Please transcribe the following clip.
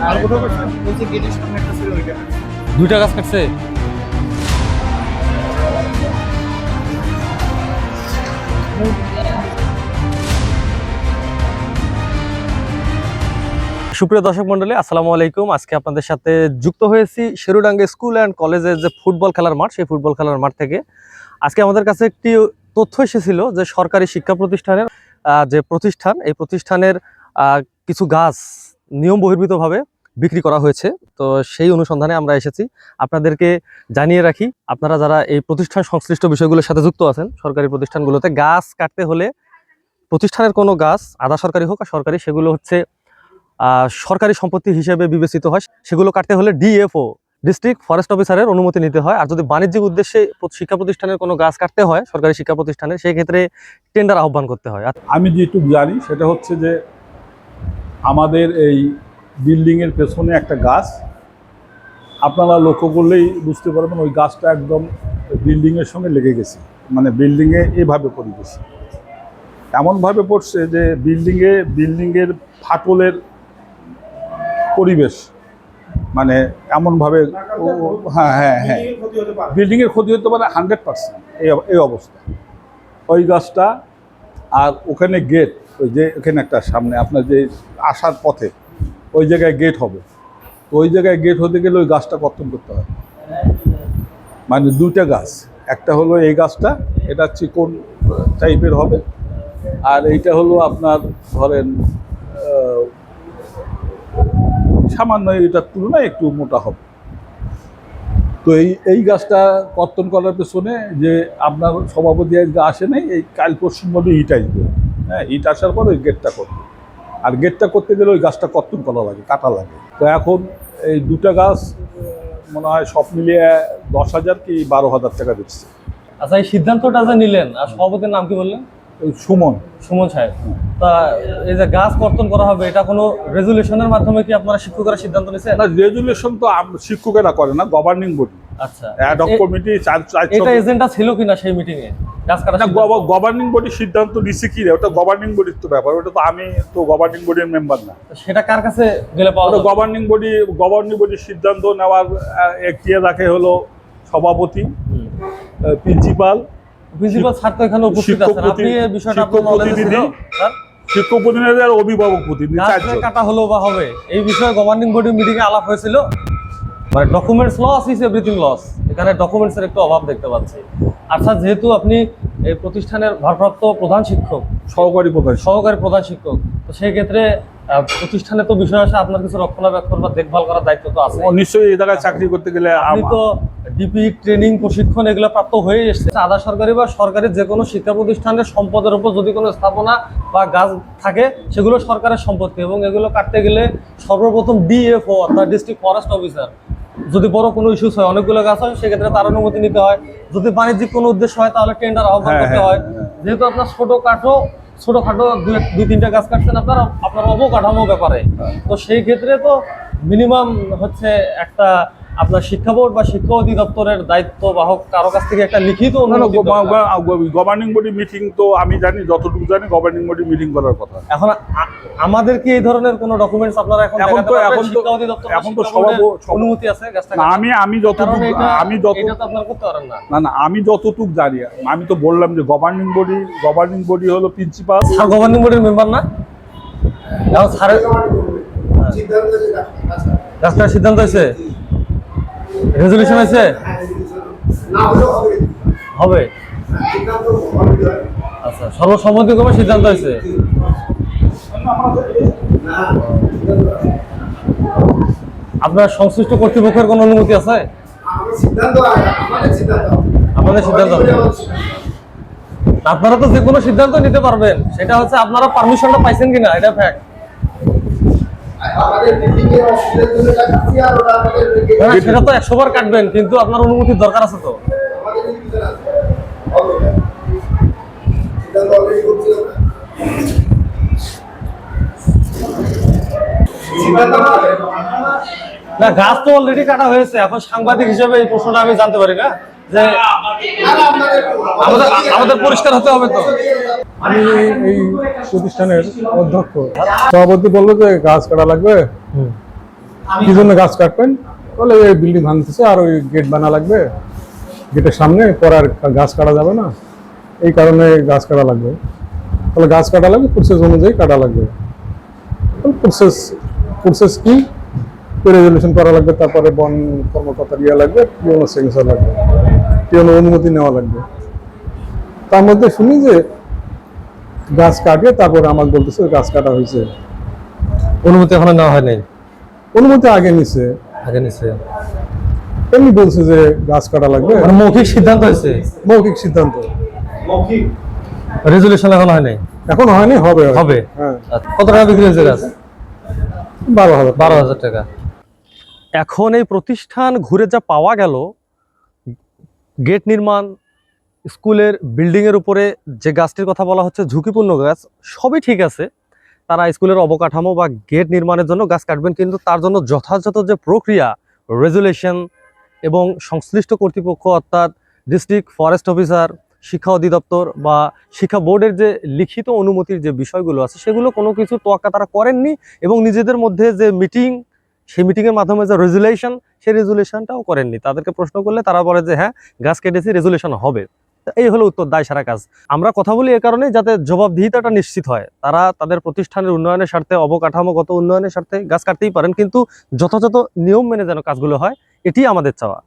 আর কোথাও বলছে গেটের সামনে একটা ছিল ওইটা। দুইটা গাছ কাটছে। সুপ্রিয় দর্শক মন্ডলী, আসসালামু আলাইকুম। আজকে আপনাদের সাথে যুক্ত হয়েছি শেরুডাঙ্গা স্কুল অ্যান্ড কলেজের যে ফুটবল খেলার মাঠ, সেই ফুটবল খেলার মাঠ থেকে। আজকে আমাদের কাছে একটি তথ্য এসেছিল যে সরকারি শিক্ষা প্রতিষ্ঠানের যে প্রতিষ্ঠান, এই প্রতিষ্ঠানের কিছু গাছ নিয়ম বহির্ভূতভাবে বিক্রি করা হয়েছে। তো সেই অনুসন্ধানে আমরা এসেছি। আপনাদেরকে জানিয়ে রাখি, আপনারা যারা এই প্রতিষ্ঠান সংশ্লিষ্ট বিষয়গুলোর সাথে যুক্ত আছেন, সরকারি প্রতিষ্ঠানগুলোতে গাছ কাটতে হলে প্রতিষ্ঠানের কোনো গাছ, আধা সরকারি হোক আর সরকারি, সেগুলো হচ্ছে সরকারি সম্পত্তি হিসেবে বিবেচিত হয়। সেগুলো কাটতে হলে ডিএফও, ডিস্ট্রিক্ট ফরেস্ট অফিসারের অনুমতি নিতে হয়। আর যদি বাণিজ্যিক উদ্দেশ্যে শিক্ষা প্রতিষ্ঠানের কোনো গাছ কাটতে হয় সরকারি শিক্ষা প্রতিষ্ঠানের, সেই ক্ষেত্রে টেন্ডার আহ্বান করতে হয়। আমি যেটুকু জানি সেটা হচ্ছে যে আমাদের এই বিল্ডিংয়ের পেছনে একটা গাছ, আপনারা লক্ষ্য করলেই বুঝতে পারবেন ওই গাছটা একদম বিল্ডিংয়ের সঙ্গে লেগে গেছে। মানে বিল্ডিংয়ে এভাবে পড়ে গেছে, এমনভাবে পড়ছে যে বিল্ডিংয়ের ফাটলের পরিবেশ, মানে এমনভাবে হ্যাঁ হ্যাঁ হ্যাঁ বিল্ডিংয়ের ক্ষতি হতে পারে 100%। এই অবস্থা ওই গাছটা। আর ওখানে গেট, ওই যে ওখানে একটা সামনে আপনার যে আসার পথে ওই জায়গায় গেট হবে, তো ওই জায়গায় গেট হতে গেলে ওই গাছটা কর্তন করতে হয়। মানে দুইটা গাছ, একটা হলো এই গাছটা, এটা চিকন টাইপের হবে, আর এইটা হলো আপনার ধরেন সামান্য এটার তুলনায় একটু মোটা হবে। তো এই গাছটা কর্তন করার পেছনে যে আপনার সভাপতি আজকে আসে নাই, এই কাল পরশুর মধ্যে ইট আসবে। হ্যাঁ, ইট আসার পর ওই গেটটা করবে, আর গেটটা করতে গেলে ওই গাছটা কর্তন করা লাগে, কাটা লাগে। তো এখন এই দুটা গাছ মনে হয় সব মিলিয়ে 10,000 কি 12,000 টাকা দিচ্ছে। আচ্ছা, এই সিদ্ধান্তটা যে নিলেন, আর সভাপতির নাম কি বললেন? সুমন সাহেব। তা এই যে গাছ কর্তন করা হবে, এটা কোনো রেজুলেশনের মাধ্যমে কি আপনারা শিক্ষকরা সিদ্ধান্ত নিয়েছেন? না, রেজুলেশন তো শিক্ষকেরা করে না, গভর্নিং বডি। আচ্ছা, অ্যাডহক কমিটি এটা এজেন্ডা ছিল কিনা সেই মিটিং এ? গাছ কাটা গভর্নিং বডি সিদ্ধান্ত নিচ্ছে কি রে, ওটা গভর্নিং বডির তো ব্যাপার, ওটা তো আমি তো গভর্নিং বডির মেম্বার না। সেটা কার কাছে গেলে পাওয়া যাবে? গভর্নিং বডির সিদ্ধান্ত নেওয়ার এখতিয়ার রাখে হলো সভাপতি, প্রিন্সিপাল স্যার তো এখানে উপস্থিত আছেন। আপনি এই বিষয়টা আপনার নলেজে ছিল? শিক্ষক প্রতিনিধি আর অভিভাবক প্রতিনিধি, কাটা হলো বা হবে এই বিষয়ে গভর্নিং বডি মিটিং এ আলাপ হয়েছিল। মানে documents loss is everything loss, এখানে ডকুমেন্টসের একটু অভাব দেখতে পাচ্ছি। আচ্ছা, যেহেতু আপনি এই প্রতিষ্ঠানের ভারপ্রাপ্ত প্রধান শিক্ষক, সহকারী প্রধান শিক্ষক, তো সেই ক্ষেত্রে প্রতিষ্ঠানে তো বিষয় আসে, আপনার কিছু রক্ষণাবেক্ষণ বা দেখভাল করার দায়িত্ব তো আছে নিশ্চয়ই। এই জায়গায় চাকরি করতে গেলে আপনি তো ডিপি ট্রেনিং প্রশিক্ষণ এগুলো প্রাপ্ত হয়ে এসেছে। আধা সরকারি বা সরকারি যে কোনো শিক্ষা প্রতিষ্ঠানের সম্পদের উপর যদি কোনো স্থাপনা বা গাছ থাকে, সেগুলো সরকারের সম্পত্তি, এবং এগুলো কাটতে গেলে সর্বপ্রথম ডিএফও অর্থাৎ ডিস্ট্রিক্ট ফরেস্ট অফিসার, যদি বড় কোনো ইস্যুস হয়, অনেকগুলো গাছ হয়, সেক্ষেত্রে তার অনুমতি নিতে হয়। যদি বাণিজ্যিক কোনো উদ্দেশ্য হয় তাহলে টেন্ডার আহ্বান করতে হয়। যেহেতু আপনার ছোটখাটো 2-3টা গাছ কাটছেন আপনার অবকাঠামো ব্যাপারে, তো সেই ক্ষেত্রে তো মিনিমাম হচ্ছে একটা আপনার শিক্ষা বোর্ড বা শিক্ষা অধিদপ্তরের দায়িত্ব বাহক কারো কাছ থেকে একটা লিখিত গভর্নিং বডি মিটিং, তো আমি জানি, যতটুকু জানি গভর্নিং বডি মিটিং করার কথা। এখন আমাদের কি এই ধরনের কোনো ডকুমেন্টস আপনারা এখন দেখাতে পারবেন? শিক্ষা অধিদপ্তর এখন তো অনুমতি আছে গাছটা? আমি যতটুকু এটা তো আপনারা করতে পারেন না। না, আমি যতটুকু জানি, আমি তো বললাম যে গভর্নিং বডি হলো প্রিন্সিপাল। স্যার গভর্নিং বডির মেম্বার না? এখন স্যারের গাছটা সিদ্ধান্ত হয়েছে, রেজুলেশন হয়েছে, হবে। আচ্ছা, সর্বসম্মতিক্রমে সিদ্ধান্ত হয়েছে। আপনার সংশ্লিষ্ট কর্তৃপক্ষের কোনো অনুমতি আছে? আপনাদের সিদ্ধান্ত, আপনারা তো যে কোনো সিদ্ধান্ত নিতে পারবেন, সেটা হচ্ছে আপনারা পারমিশনটা পাইছেন কিনা, এটা ফ্যাক্ট। সেটা তো 100 বার কাটবেন, কিন্তু আপনার অনুমতির দরকার আছে তো। না, গাছ তো অলরেডি কাটা হয়েছে। এখন সাংবাদিক হিসেবে এই প্রশ্নটা আমি জানতে পারি না যে আমাদের পরিষ্কার হতে হবে তো। আমি এই প্রতিষ্ঠানের অধ্যক্ষ, সভাপতি বললো যে গাছ কাটা লাগবে, কি জন্য গাছ কাটবেন? বলে এই বিল্ডিং ভাঙতেছে আর ওই গেট বানা লাগবে, গেটের সামনে পরে আর গাছ কাটা যাবে না, এই কারণে গাছ কাটা লাগবে। তাহলে গাছ কাটা লাগবে, প্রসেস অনুযায়ী কাটা লাগবে। প্রসেস কি? রেজলিউশন করা লাগবে, তারপরে বন কর্মকর্তার ইয়ে লাগবে, পিওনো সিগনেচার লাগবে, পিওনো অনুমতি নেওয়া লাগবে। তার মধ্যে শুনি যে গাছ কাটিয়ে তারপরে আমাকে বলতেছে গাছ কাটা হয়েছে। অনুমতি এখনো নেওয়া হয় নাই? অনুমতি আগে নিছে, এমনি বলছে যে গাছ কাটা লাগবে, মানে মৌখিক সিদ্ধান্ত হয়েছে? মৌখিক সিদ্ধান্ত, মৌখিক রেজুলেশন এখনো হয় নাই? এখন হয়নি, হবে হবে। হ্যাঁ। আচ্ছা, কত টাকা বিক্রি হয়েছে গাছ? 12,000 12,000 টাকা। এখন এই প্রতিষ্ঠান ঘুরে যা পাওয়া গেল, গেট নির্মাণ, স্কুলের বিল্ডিং এর উপরে যে গাছটির কথা বলা হচ্ছে ঝুঁকিপূর্ণ গাছ, সবই ঠিক আছে। তারা স্কুলের অবকাঠামো বা গেট নির্মাণের জন্য গাছ কাটবেন, কিন্তু তার জন্য যথাযথ যে প্রক্রিয়া, রেজুলেশন এবং সংশ্লিষ্ট কর্তৃপক্ষ অর্থাৎ ডিস্ট্রিক্ট ফরেস্ট অফিসার, শিক্ষা অধিদপ্তর বা শিক্ষা বোর্ডের যে লিখিত অনুমতির যে বিষয়গুলো আছে, সেগুলো কোনো কিছু তোয়াক্কা তারা করেননি। এবং নিজেদের মধ্যে যে মিটিং, সেই মিটিংয়ের মাধ্যমে যে রেজুলেশন, সেই রেজুলেশনটাও করেননি। তাদেরকে প্রশ্ন করলে তারা বলে যে হ্যাঁ, গাছ কেটেছি, রেজুলেশন হবে। এই হলো উত্তর, দায় সারা কাজ। আমরা কথা বলি এ কারণে যাতে জবাবদিহিতাটা নিশ্চিত হয়। তারা তাদের প্রতিষ্ঠানের উন্নয়নের স্বার্থে, অবকাঠামোগত উন্নয়নের স্বার্থে গাছ কাটতেই পারেন, কিন্তু যথাযথ নিয়ম মেনে যেন কাজগুলো হয়, এটি আমাদের চাওয়া।